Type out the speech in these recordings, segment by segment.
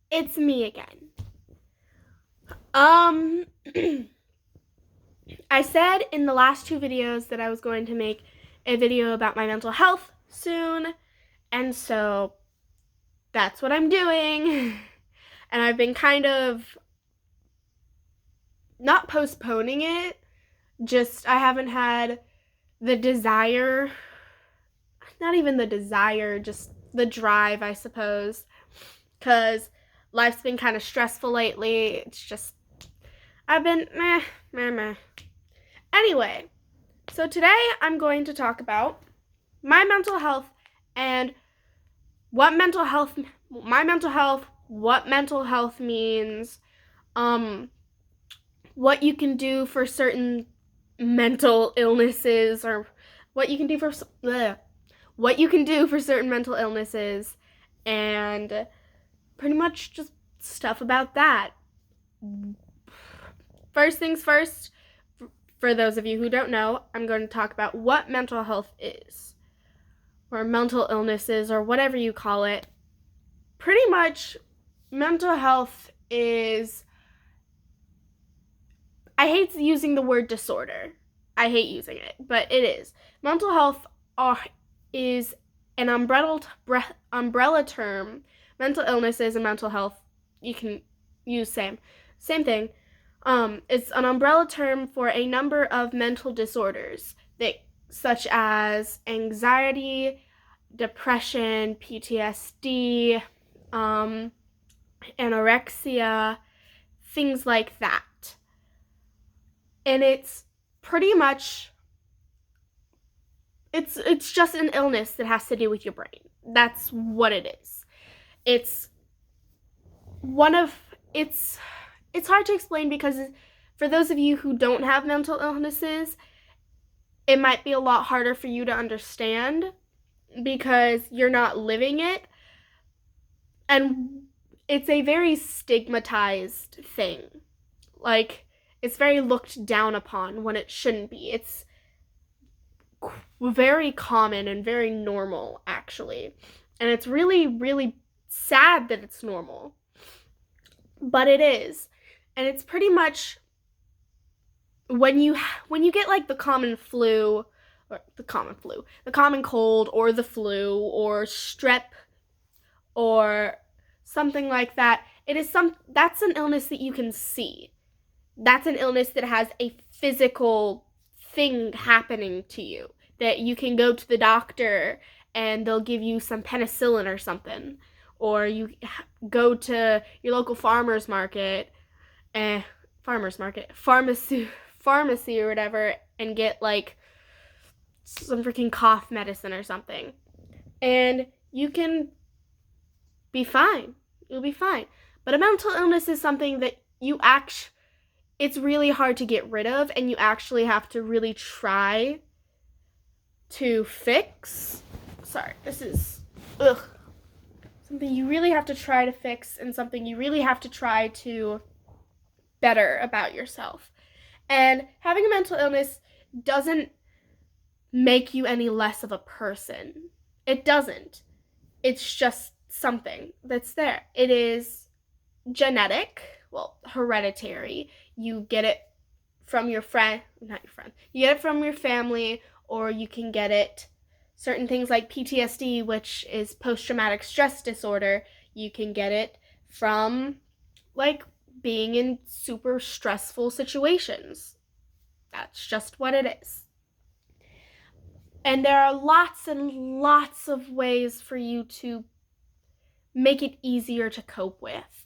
It's me again. Um, I said in the last two videos that I was going to make a video about my mental health soon, and so that's what I'm doing. And I've been kind of not postponing it, just I haven't had the desire, not even the desire, just the drive, I suppose, because life's been kind of stressful lately. It's just, I've been meh. Anyway, so today I'm going to talk about my mental health and what mental health, what mental health means, what you can do for certain mental illnesses, or what you can do for what you can do for certain mental illnesses, and pretty much just stuff about that. First things first, for those of you who don't know, I'm going to talk about what mental health is, or mental illnesses, or whatever you call it. Pretty much, mental health is, I hate using the word disorder. I hate using it, but it is. Mental health is an umbrella term. Mental illnesses and mental health, you can use same thing. It's an umbrella term for a number of mental disorders that, such as anxiety, depression, PTSD, anorexia, things like that. And it's pretty much, it's just an illness that has to do with your brain. That's what it is. It's hard to explain because for those of you who don't have mental illnesses, it might be a lot harder for you to understand because you're not living it. And it's a very stigmatized thing. Like, it's very looked down upon when it shouldn't be. It's very common and very normal, actually. And it's really, really sad that it's normal. But it is. And it's pretty much when you get like the common flu, or the common cold, or the flu, or strep, or something like that, that's an illness that you can see. That's an illness that has a physical thing happening to you, that you can go to the doctor and they'll give you some penicillin or something, or you go to your local pharmacy or whatever, and get like some freaking cough medicine or something, and you can be fine. You'll be fine. But a mental illness is something that it's really hard to get rid of, and you actually have to really try to fix. Sorry, this is something you really have to try to fix, and something you really have to try to better about yourself. And having a mental illness doesn't make you any less of a person. It doesn't. It's just something that's there. It is genetic, hereditary. You get it from your friend, not your friend. You get it from your family, or you can get it, certain things like PTSD, which is post-traumatic stress disorder, you can get it from like being in super stressful situations. That's just what it is. And there are lots and lots of ways for you to make it easier to cope with.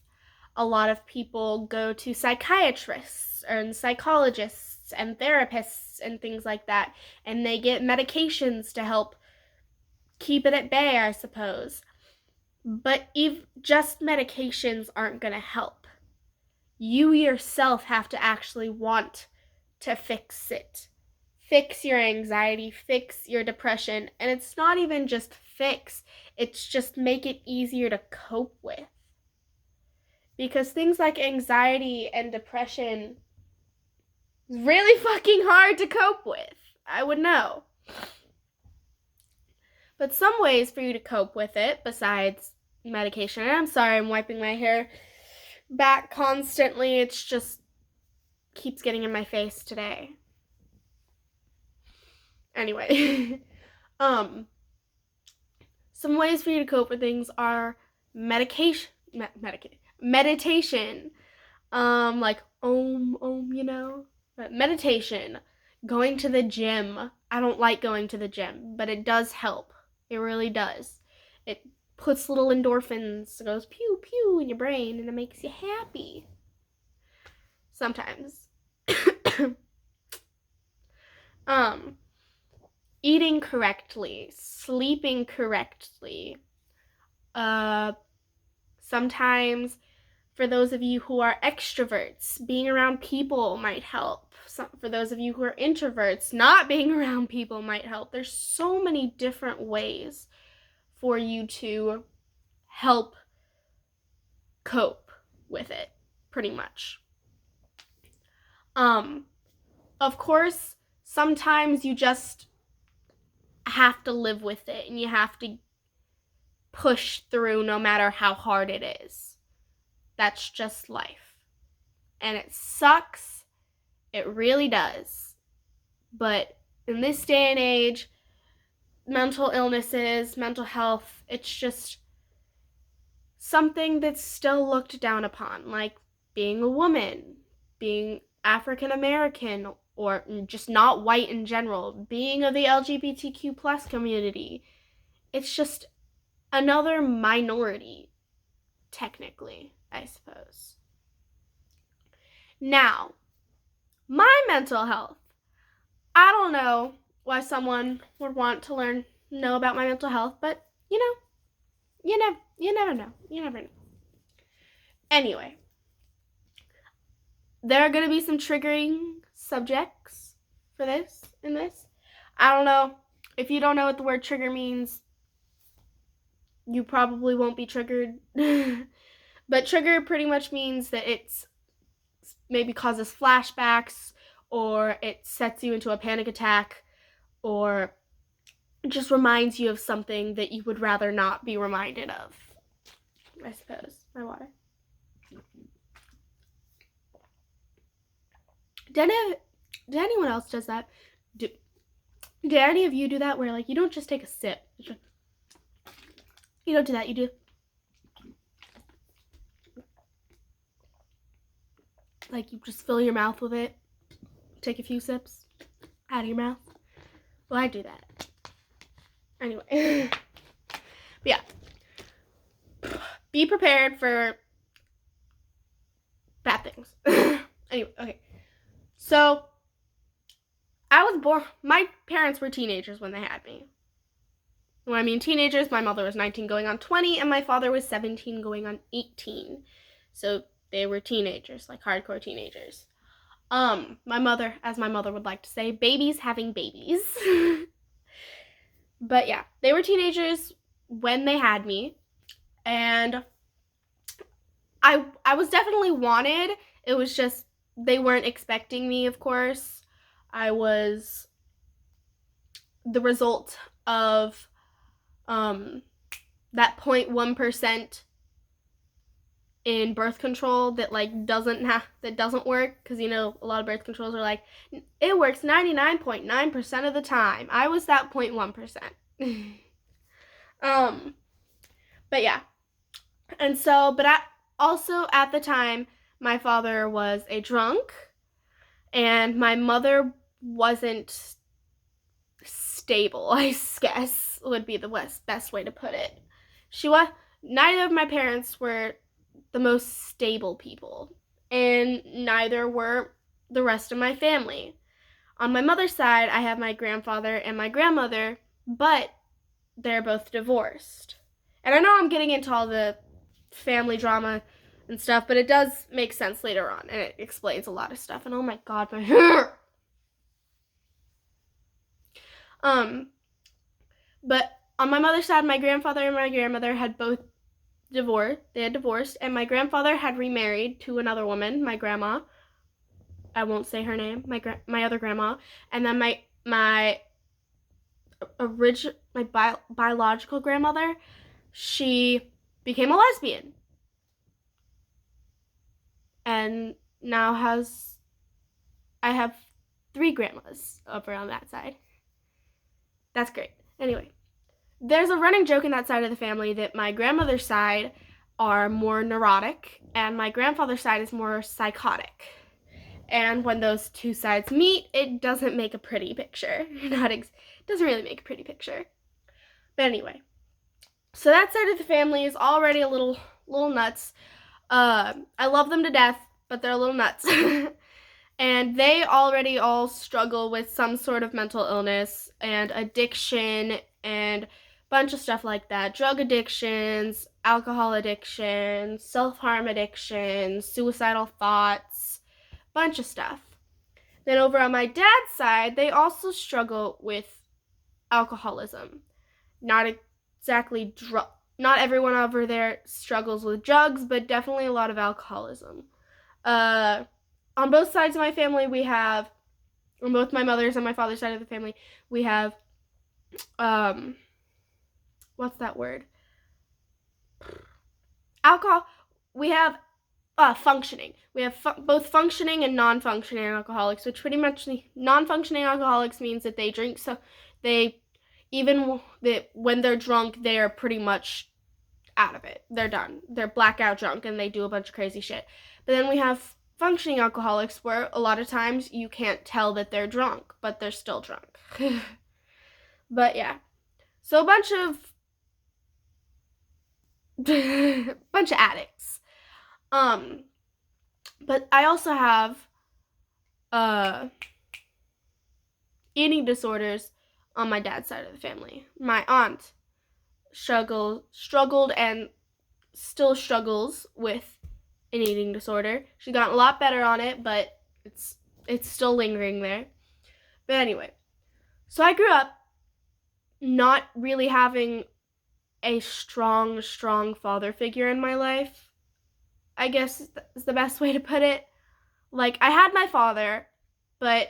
A lot of people go to psychiatrists and psychologists and therapists and things like that, and they get medications to help keep it at bay, I suppose. But just medications aren't going to help. You yourself have to actually want to fix it. Fix your anxiety, fix your depression, and it's not even just fix, it's just make it easier to cope with. Because things like anxiety and depression is really fucking hard to cope with. I would know. But some ways for you to cope with it, besides medication. And I'm sorry I'm wiping my hair back constantly. It's just keeps getting in my face today. Anyway, some ways for you to cope with things are meditation, meditation, like you know, but meditation, going to the gym. I don't like going to the gym, but it does help. It really does. It puts little endorphins, it goes pew pew in your brain, and it makes you happy. Sometimes. Eating correctly, sleeping correctly. Sometimes for those of you who are extroverts, being around people might help. For those of you who are introverts, not being around people might help. There's so many different ways for you to help cope with it, pretty much. Of course, sometimes you just have to live with it and you have to push through no matter how hard it is. That's just life. And it sucks. It really does. But in this day and age, mental illnesses, mental health, it's just something that's still looked down upon, like being a woman, being African American, or just not white in general, being of the LGBTQ plus community. It's just another minority, technically, I suppose. Now, my mental health. I don't know why someone would want to know about my mental health, but you never know. You never know. Anyway, there are going to be some triggering subjects for this. I don't know. If you don't know what the word trigger means, you probably won't be triggered. But trigger pretty much means that it's maybe causes flashbacks, or it sets you into a panic attack, or just reminds you of something that you would rather not be reminded of. I suppose. My water. Did anyone else does that? Did any of you do that where, like, you don't just take a sip? You don't do that. You do, like, you just fill your mouth with it, take a few sips out of your mouth. Well, I do that. Anyway. But yeah. Be prepared for bad things. Anyway, okay. So, I was born, my parents were teenagers when they had me. When I mean teenagers, my mother was 19 going on 20, and my father was 17 going on 18. So, they were teenagers, like hardcore teenagers. My mother, as my mother would like to say, babies having babies. But yeah, they were teenagers when they had me, and I was definitely wanted. It was just, they weren't expecting me, of course. I was the result of that 0.1% in birth control that doesn't work, because a lot of birth controls are like, it works 99.9% of the time. I was that 0.1%. But yeah, and so, but also at the time, my father was a drunk, and my mother wasn't stable, I guess would be the best way to put it. Neither of my parents were the most stable people, and neither were the rest of my family. On my mother's side, I have my grandfather and my grandmother, but they're both divorced. And I know I'm getting into all the family drama and stuff, but it does make sense later on, and it explains a lot of stuff. And oh my god, my hair! But on my mother's side, my grandfather and my grandmother had both divorced. They had divorced, and my grandfather had remarried to another woman, my grandma. I won't say her name, my other grandma. And then my biological grandmother, she became a lesbian. And now I have 3 grandmas over on that side. That's great. Anyway, there's a running joke in that side of the family that my grandmother's side are more neurotic and my grandfather's side is more psychotic. And when those two sides meet, it doesn't make a pretty picture. It doesn't really make a pretty picture. But anyway, so that side of the family is already a little nuts. I love them to death, but they're a little nuts. And they already all struggle with some sort of mental illness and addiction and a bunch of stuff like that. Drug addictions, alcohol addictions, self-harm addictions, suicidal thoughts, bunch of stuff. Then over on my dad's side, they also struggle with alcoholism. Not exactly not everyone over there struggles with drugs, but definitely a lot of alcoholism. On both sides of my family, we have, on both my mother's and my father's side of the family, we have, what's that word? Alcohol. We have functioning. We have both functioning and non-functioning alcoholics, which pretty much non-functioning alcoholics means that they drink, so when they're drunk, they are pretty much out of it. They're done. They're blackout drunk and they do a bunch of crazy shit. But then we have functioning alcoholics where a lot of times you can't tell that they're drunk, but they're still drunk. But yeah. So a bunch of addicts. But I also have eating disorders on my dad's side of the family. My aunt struggled and still struggles with an eating disorder. She got a lot better on it, but it's still lingering there. But anyway, so I grew up not really having a strong father figure in my life. I guess is the best way to put it. Like, I had my father, but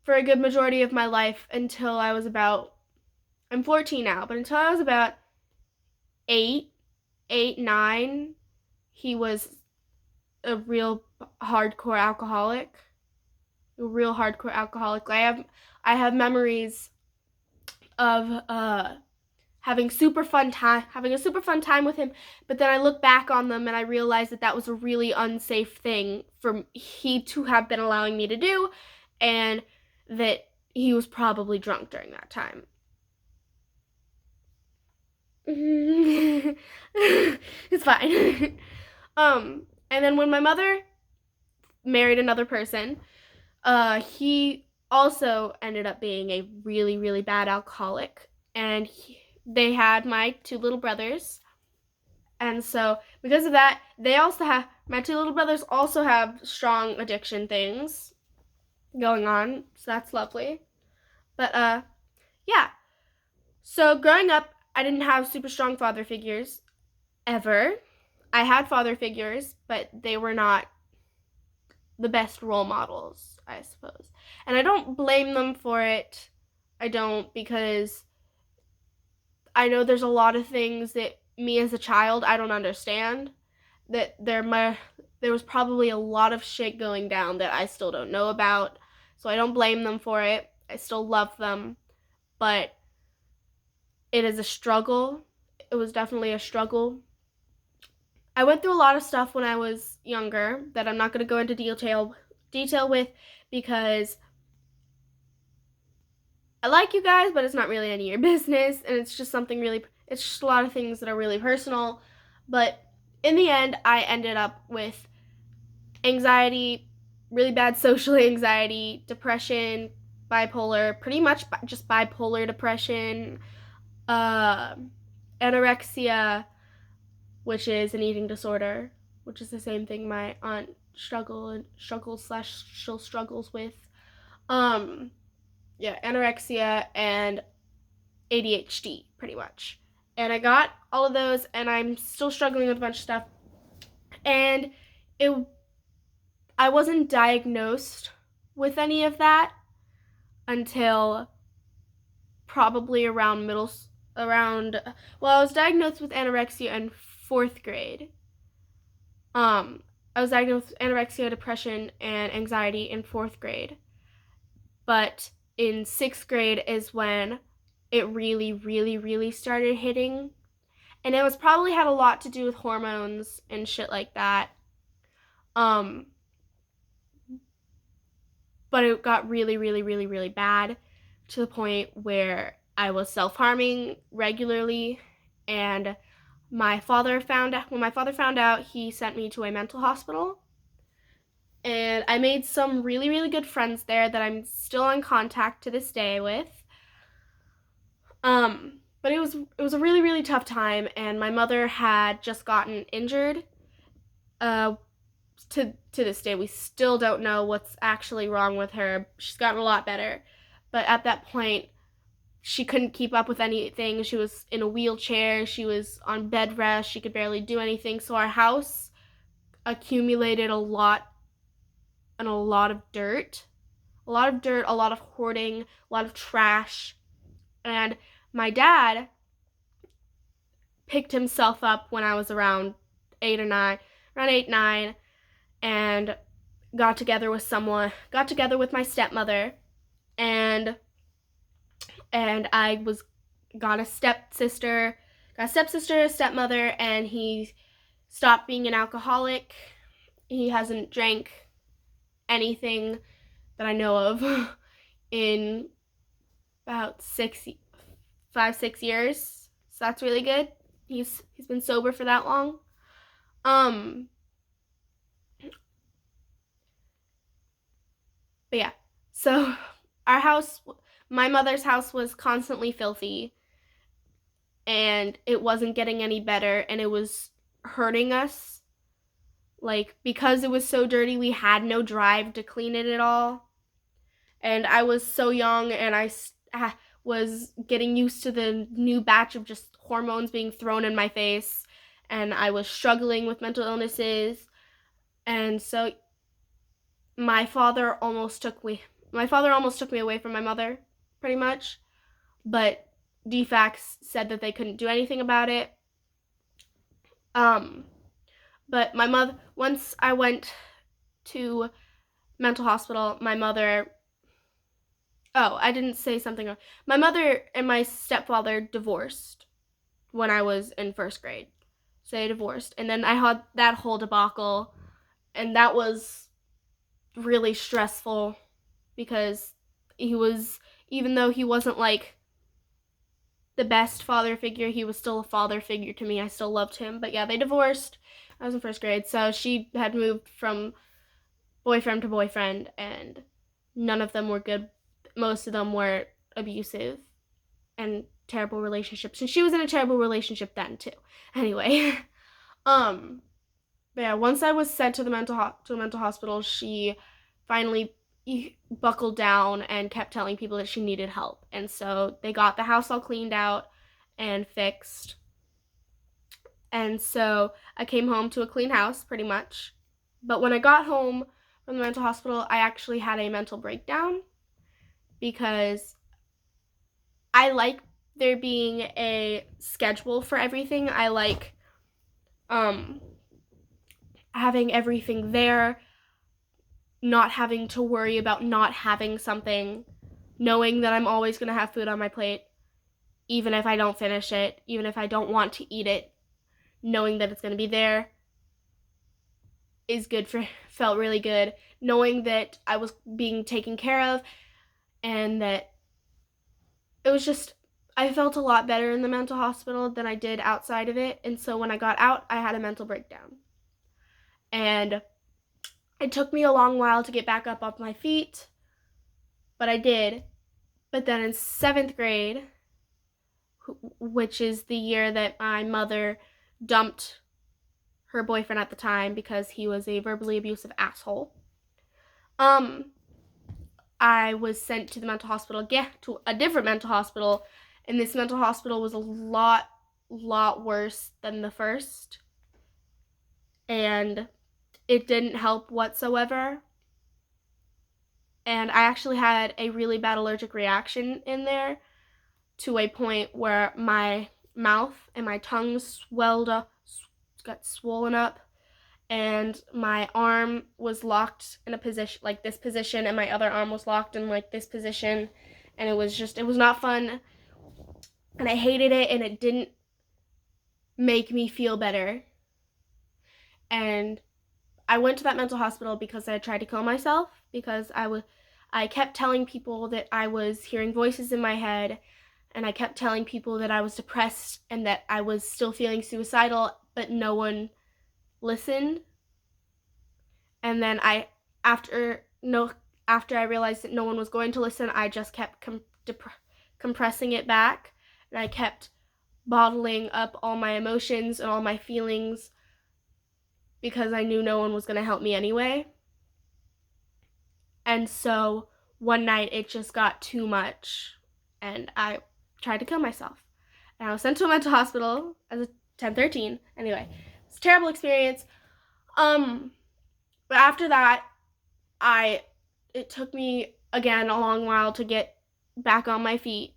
for a good majority of my life until I was about, I'm 14 now, but until I was about 8, 9, he was a real hardcore alcoholic. I have memories of having a super fun time with him, but then I look back on them and I realize that was a really unsafe thing for he to have been allowing me to do, and that he was probably drunk during that time. It's fine. And then when my mother married another person, he also ended up being a really bad alcoholic, and they had my 2 little brothers, and so because of that, my 2 little brothers also have strong addiction things going on, so that's lovely. But yeah, so growing up, I didn't have super strong father figures ever. I had father figures, but they were not the best role models, I suppose. And I don't blame them for it. I don't, because I know there's a lot of things that me as a child, I don't understand. That there was probably a lot of shit going down that I still don't know about. So I don't blame them for it. I still love them. But it is a struggle. It was definitely a struggle. I went through a lot of stuff when I was younger that I'm not going to go into detail with, because I like you guys, but it's not really any of your business, and it's just a lot of things that are really personal. But in the end, I ended up with anxiety, really bad social anxiety, depression, bipolar, pretty much just bipolar depression, anorexia, which is an eating disorder, which is the same thing my aunt struggles with. Anorexia and ADHD, pretty much. And I got all of those, and I'm still struggling with a bunch of stuff. And I wasn't diagnosed with any of that until probably around I was diagnosed with anorexia in 4th grade. I was diagnosed with anorexia, depression, and anxiety in 4th grade. But in 6th grade is when it really, really, really started hitting. And it was probably had a lot to do with hormones and shit like that. Um, but it got really, really, really, really bad to the point where I was self-harming regularly. And when my father found out, he sent me to a mental hospital. And I made some really, really good friends there that I'm still in contact to this day with. But it was a really, really tough time, and my mother had just gotten injured. To this day, we still don't know what's actually wrong with her. She's gotten a lot better, but at that point, she couldn't keep up with anything. She was in a wheelchair. She was on bed rest. She could barely do anything. So our house accumulated a lot of dirt, a lot of hoarding, a lot of trash. And my dad picked himself up when I was around 8 or 9, around 8, 9, and got together with my stepmother, and I got a stepsister, a stepmother, and he stopped being an alcoholic. He hasn't drank anything that I know of in about 5-6 years. So that's really good. He's been sober for that long. But yeah, so my mother's house was constantly filthy, and it wasn't getting any better, and it was hurting us. Like, because it was so dirty, we had no drive to clean it at all. And I was so young, and I was getting used to the new batch of just hormones being thrown in my face, and I was struggling with mental illnesses. And so my father almost took me away from my mother, pretty much. But DFACS said that they couldn't do anything about it. But my mother, once I went to mental hospital, my mother, I didn't say something. My mother and my stepfather divorced when I was in 1st grade. So they divorced. And then I had that whole debacle, and that was really stressful because even though he wasn't like the best father figure, he was still a father figure to me. I still loved him. But yeah, they divorced. I was in 1st grade, so she had moved from boyfriend to boyfriend, and none of them were good. Most of them were abusive and terrible relationships, and she was in a terrible relationship then too. Anyway, but yeah, once I was sent to the mental hospital, she finally buckled down and kept telling people that she needed help. And so they got the house all cleaned out and fixed. And so I came home to a clean house, pretty much. But when I got home from the mental hospital, I actually had a mental breakdown because I like there being a schedule for everything. I like having everything there, not having to worry about not having something, knowing that I'm always going to have food on my plate, even if I don't finish it, even if I don't want to eat it, knowing that it's going to be there felt really good. Knowing that I was being taken care of, and that it was just, I felt a lot better in the mental hospital than I did outside of it. And so when I got out, I had a mental breakdown. And it took me a long while to get back up off my feet, but I did. But then in 7th grade, which is the year that my mother dumped her boyfriend at the time because he was a verbally abusive asshole, I was sent to the mental hospital again, to a different mental hospital, and this mental hospital was a lot worse than the first, and it didn't help whatsoever. And I actually had a really bad allergic reaction in there, to a point where my mouth and my tongue swelled up, got swollen up, and my arm was locked in a position like this position, and my other arm was locked in like this position, and it was not fun, and I hated it, and it didn't make me feel better. And I went to that mental hospital because I tried to kill myself, because I kept telling people that I was hearing voices in my head, and I kept telling people that I was depressed and that I was still feeling suicidal, but no one listened. And then after I realized that no one was going to listen, I just kept compressing it back, and I kept bottling up all my emotions and all my feelings because I knew no one was going to help me anyway. And so one night it just got too much, and I tried to kill myself. And I was sent to a mental hospital as a 10-13. Anyway, it's a terrible experience. But after that, it took me again a long while to get back on my feet,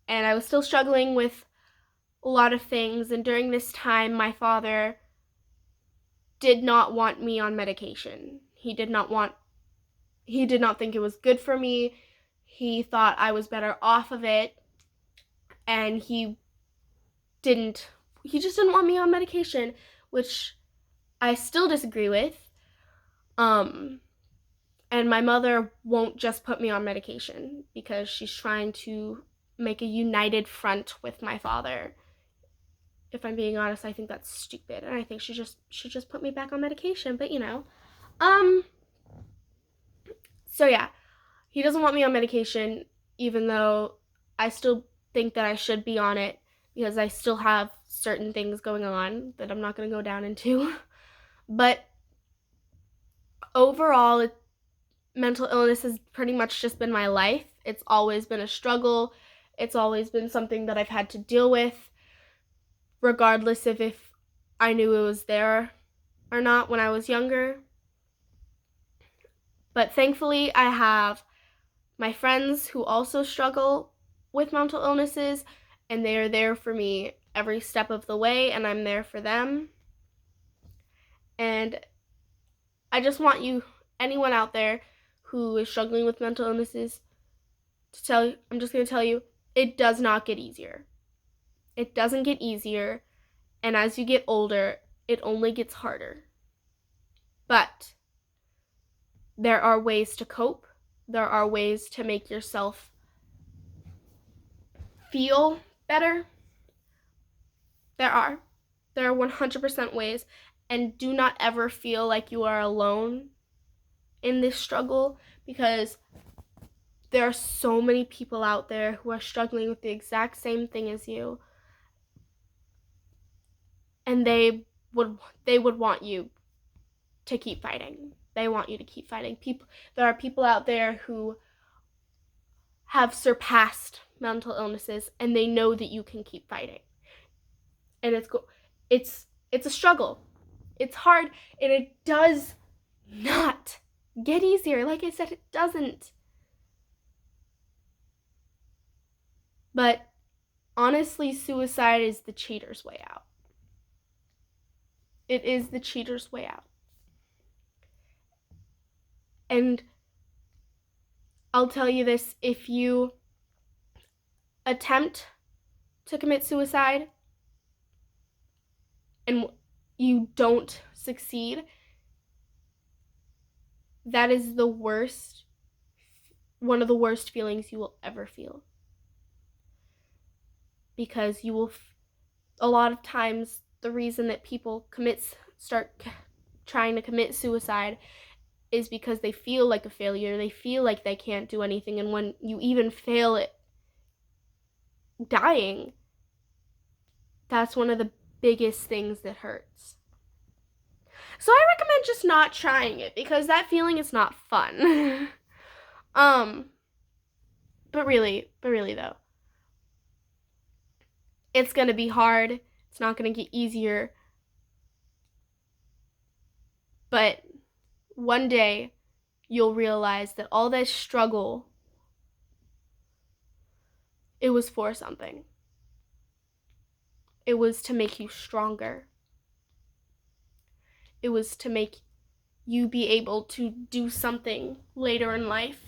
and I was still struggling with a lot of things. And during this time, my father did not want me on medication. He did not think it was good for me. He thought I was better off of it, and he just didn't want me on medication, which I still disagree with. And my mother won't just put me on medication because she's trying to make a united front with my father. If I'm being honest, I think that's stupid, and I think she should just put me back on medication, but so yeah, he doesn't want me on medication, even though I still think that I should be on it, because I still have certain things going on that I'm not going to go down into. But overall, mental illness has pretty much just been my life. It's always been a struggle. It's always been something that I've had to deal with, regardless of if I knew it was there or not when I was younger. But thankfully, I have my friends who also struggle with mental illnesses, and they are there for me every step of the way, and I'm there for them. And I just want anyone out there who is struggling with mental illnesses, I'm just going to tell you, it does not get easier. It doesn't get easier, and as you get older, it only gets harder. But there are ways to cope. There are ways to make yourself feel better. There are 100% ways, and do not ever feel like you are alone in this struggle, because there are so many people out there who are struggling with the exact same thing as you, and they would want you to keep fighting. They want you to keep fighting. There are people out there who have surpassed mental illnesses, and they know that you can keep fighting. And it's a struggle. It's hard, and it does not get easier. Like I said, it doesn't. But honestly, suicide is the cheater's way out. It is the cheater's way out. And I'll tell you this, if you attempt to commit suicide and you don't succeed, that is one of the worst feelings you will ever feel. Because a lot of times, the reason that people start trying to commit suicide is because they feel like a failure. They feel like they can't do anything, and when you even fail at dying, that's one of the biggest things that hurts. So I recommend just not trying it, because that feeling is not fun. But really though, it's gonna be hard. It's not gonna get easier. But one day, you'll realize that all that struggle it was for something. It was to make you stronger. It was to make you be able to do something later in life.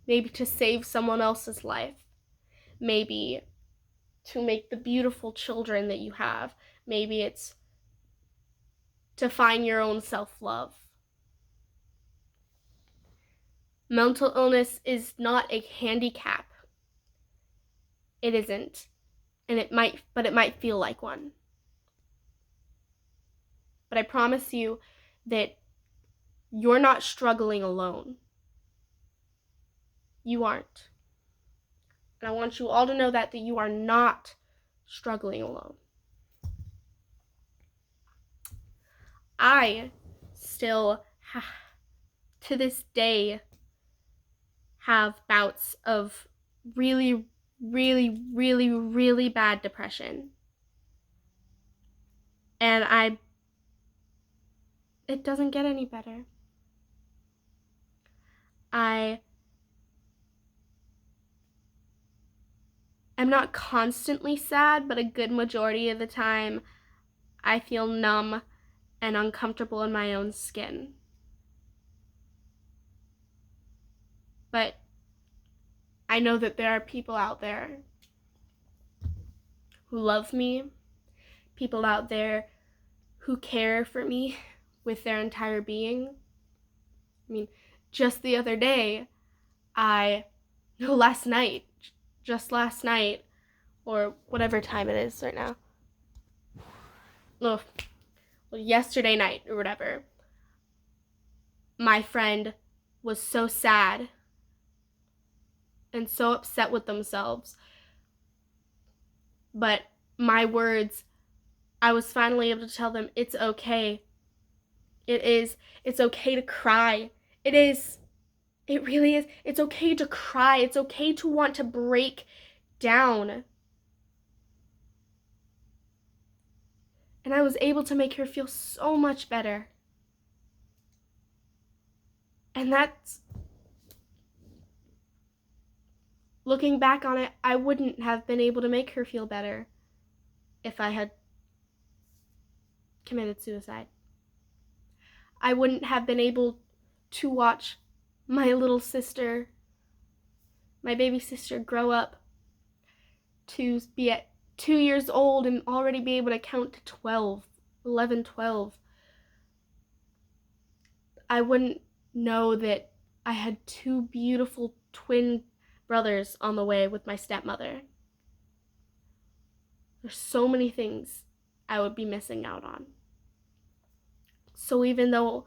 Maybe to save someone else's life. Maybe to make the beautiful children that you have. Maybe it's to find your own self-love. Mental illness is not a handicap. It isn't. And it might feel like one. But I promise you that you're not struggling alone. You aren't. And I want you all to know that you are not struggling alone. I still, to this day, have bouts of really, really, really, really bad depression. And it doesn't get any better. I am not constantly sad, but a good majority of the time I feel numb and uncomfortable in my own skin. But I know that there are people out there who love me, people out there who care for me with their entire being. I mean, just the other day, last night, or whatever time it is right now, yesterday night or whatever, my friend was so sad and so upset with themselves. But my words, I was finally able to tell them, it's okay. It's okay to cry. It really is. It's okay to cry. It's okay to want to break down. And I was able to make her feel so much better. And that's, looking back on it, I wouldn't have been able to make her feel better if I had committed suicide. I wouldn't have been able to watch my little sister, my baby sister, grow up to be at 2 years old and already be able to count to 11, 12. I wouldn't know that I had 2 beautiful twin brothers on the way with my stepmother. There's so many things I would be missing out on. So even though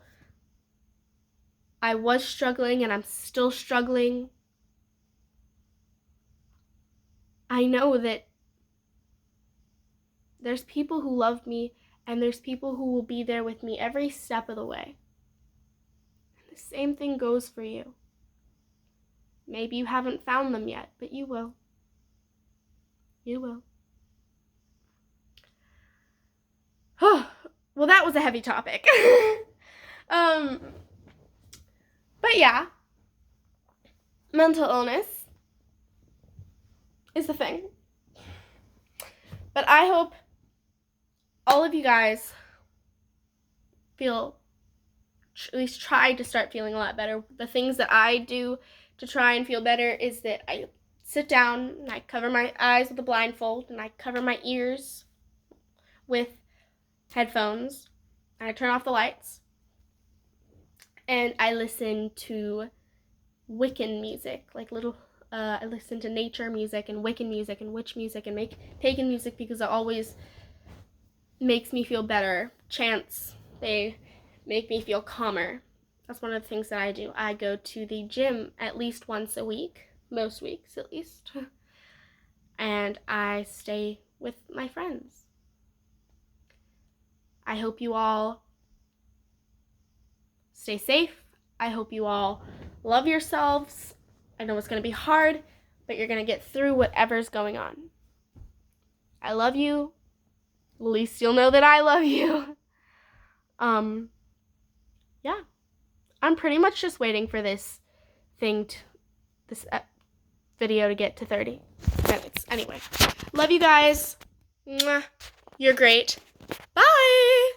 I was struggling and I'm still struggling, I know that there's people who love me and there's people who will be there with me every step of the way. And the same thing goes for you. Maybe you haven't found them yet, but you will. You will. Well, that was a heavy topic. But yeah, mental illness is the thing. But I hope all of you guys feel, at least try to start feeling a lot better. The things that I do to try and feel better is that I sit down and I cover my eyes with a blindfold and I cover my ears with headphones and I turn off the lights and I listen to Wiccan music, like I listen to nature music and Wiccan music and witch music and pagan music because it always makes me feel better. Chants, they make me feel calmer. That's one of the things that I do. I go to the gym at least once a week, most weeks at least, and I stay with my friends. I hope you all stay safe. I hope you all love yourselves. I know it's going to be hard, but you're going to get through whatever's going on. I love you. At least you'll know that I love you. Yeah. I'm pretty much just waiting for this video to get to 30 minutes. Anyway, love you guys. Mwah. You're great. Bye.